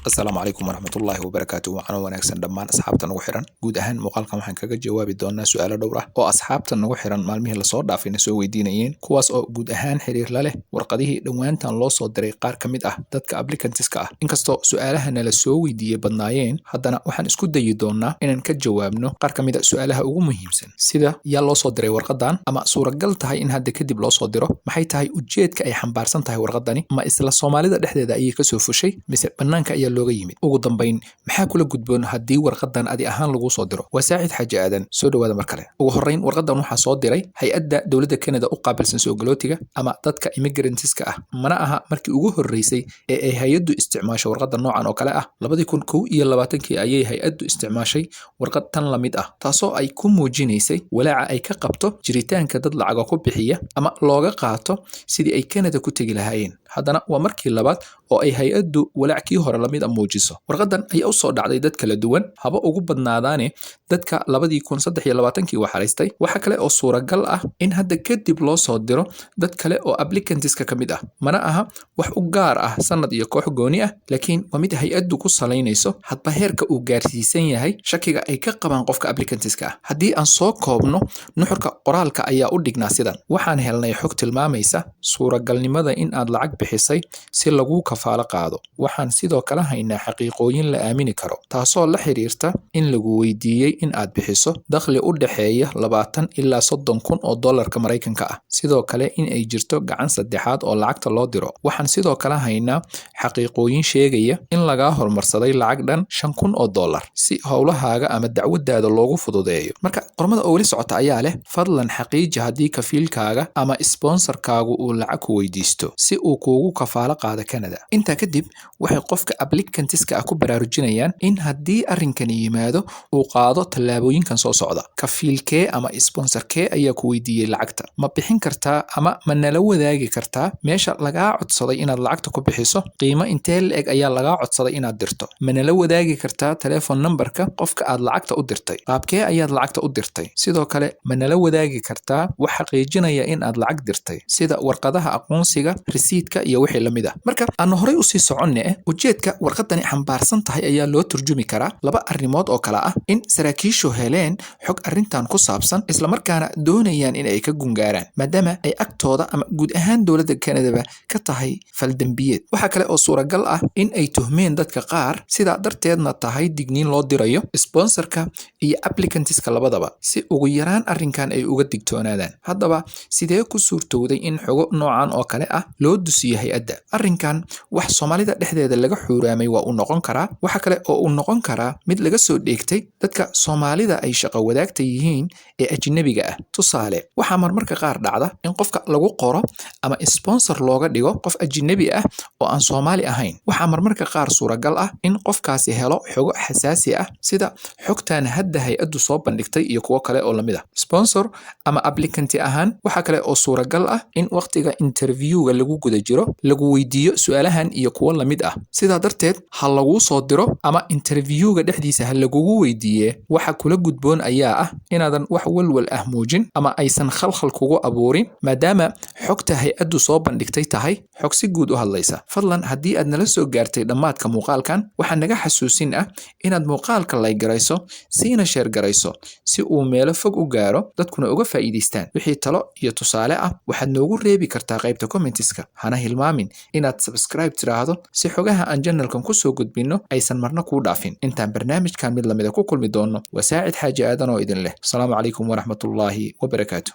Asalaamu calaykum waraxmatullaahi wabarakaatuh. Waxaan wanaagsan dhammaan asxaabta nagu xiran. Guud ahaan muuqaalkan waxaan kaga jawaabi doonaa su'aalo dhowr ah oo asxaabta nagu xiran maalmihii la soo dhaafayna soo weydiinayeen, kuwaas oo guud ahaan xiriir la leh warqadihii dhowaantan loo soo diray qaar ka mid ah dadka applicantska ah. Inkastoo su'aalahana la soo weydiiyey badnaayeen, haddana waxaan isku dayi doonaa inaan ka jawaabno qaar ka mid ah su'aalaha ugu muhiimsan, sida yaa loo soo diray warqadan, ama suuragal tahay in hadda kadib loo soo diro, maxay tahay ujeedka ay xambaarsan tahay warqadani, ma isla Soomaalida dhexdeeda ayay ka soo fushay mise banaanka ayaa looga yimid. Ugu dambayn, maxaa kula gudboon haddii warqadan adi ahaan lagu soo diro? Waa Saacid Xaaji Aadan, soo dhawaada mar kale. Ugu horreyn, warqadan waxaa soo diray hay'adda dowladda Canada u qaabilsan soo galootiga ama dadka immigrantska ah. Mana aha markii ugu horreysay ee ay hay'addu isticmaasho warqada noocan oo kale ah. 2021 ayay hay'addu isticmaashay warqad tan la mid ah, taasoo ay ku muujinaysay walaaca ay ka qabto jiritaanka dad lacaga ku bixiya ama looga qaato sidii ay Canada ku tegi lahaayeen. Haddana waa markii labaad oo ay hay'addu walaackii hore la mid ah muujiso. Warqadan ayaa u soo dhacday dad kala duwan, haba ugu badnaadaane dadka 2023 waxaraystay. Waxa kale oo suuragal ah in hadda kadib loo soo diro dad kale oo applicantska ka mid ah. Mana aha wax u gaar ah sanad iyo koox gooni ah, laakiin waa mid hay'addu ku salaynayso hadba heerka uu gaarsiisan yahay shakiga ay ka qabaan qofka applicantska ah. Haddii aan soo koobno, nuxurka qoraalka ayaa u dhignaa sidan: waxaan helnay xog tilmaamaysa suuragalnimada in aad lacag bixisay si lagu kafaalo qaado. Waxaan sidoo kale haynaa xaqiiqooyin la aamini karo, taasoo la xiriirta in lagu weydiiyey in aad bixiso dakhli u dhexeeya 20 ilaa 30 kun oo dollarka Mareykanka ah. Sidoo kale in ay jirto gacan saddexaad oo lacagta loo diro. Waxaan sidoo kale haynaa xaqiiqooyin sheegaya in lagaa hormarsaday lacag dhan 5 kun oo dollar si howlahaaga ama dacwadaada loogu fududeeyo. Marka qormada oo weli socota ayaa leh: fadlan xaqiiji haddii kafiilkaaga ama sponsorkaagu uu lacag ku weydiisto si uu kuugu kafaalo qaado Canada. Intaa kadib, waxay qofka applicantska ah ku baraarujinayaan in haddii arrinkani yimaado uu qaado tallaabooyinkan soo socda. Kafiilkee ama sponsorkee ayaa ku weydiiyey lacagta? Ma bixin kartaa ama ma nala wadaagi kartaa meesha lagaa codsaday inaad lacagta ku bixiso? Qiimo intee le'eg ayaa lagaa codsaday inaad dirto? Ma nala wadaagi kartaa telephone numberka qofka aad lacagta u dirtay? Qaabkee ayaad lacagta u dirtay? Sidoo kale, ma nala wadaagi kartaa wax xaqiijinaya in aad lacag dirtay, sida warqadaha aqoonsiga, risiidka iyo wixii la mid ah. Marka aan horey u sii soconne, ujeedka warqadani xambaarsan tahay ayaa loo turjumi karaa laba arrimood oo kala ah: in saraakiishu heleen xog arrintan ku saabsan, isla markaana doonayaan in ay ka gungaaraan, maadaama ay agtooda ama guud ahaan dowladda Canada ka tahay faldambiyeed. Waxa kale oo suuragal ah in ay tuhmeen dadka qaar, sidaa darteedna tahay digniin loo dirayo sponsorka iyo applicantska labadaba, si ugu yaraan arrinkan ay uga digtoonaadaan. Haddaba, sidee ku suurtowday in xogo noocan oo kale ah loo dusiyo hay'adda? Arrinkan wax Soomaalida dhexdeeda laga xuuraamay waa uu noqon karaa. Waxa kale oo uu noqon karaa mid laga soo dheegtay dadka Soomaalida ay shaqo wadaagta yihiin ee ajnabiga ah. Tusaale, waxaa marmarka qaar dhacda in qofka lagu qoro ama sponsor looga dhigo qof ajnabi ah oo aan Soomaali ahayn. Waxaa marmarka qaar suuragal ah in qofkaasi helo xogo xasaasi ah, sida xogtan hadda hay'addu soo bandhigtay iyo kuwo kale oo lamid ah. Sponsor ama applicant ahaan, waxa kale oo suuragal ah in waqtiga interviewga lagu guda jiro lagu weydiiyo su'aalahan iyo kuwo lamid ah. Sidaa darteed, ha lagu soo diro ama interviewga dhexdiisa ha lagugu weydiiye. Waxa kula gudboon ayaa ah inaadan wax walwal ah muujin ama aysan khalkhal kugu abuurin, maadaama xogta hay'addu soo bandhigtay tahay xog si guud u hadlaysa. Fadlan, haddii aad nala soo gaartay dhammaadka muuqaalkan, waxaa naga xasuusin ah inaad muuqaalka like garayso, siina share garayso si uu meelo fog u gaaro, dadkuna uga faa'iidaystaan. Wixii talo iyo tusaale ah waxaad noogu reebi kartaa qaybta commentiska. Hana hilmaamin inaad subscribe tiraahdo si xogaha aan channelkan ku soo gudbino aysan marna kuu dhaafin. Intaan barnaamijkan mid lamida ku kulmi doono, waa Saacid Xaaji Aadan oo idin leh. Asalaamu calaykum waraxmatullaahi wabarakaatuh.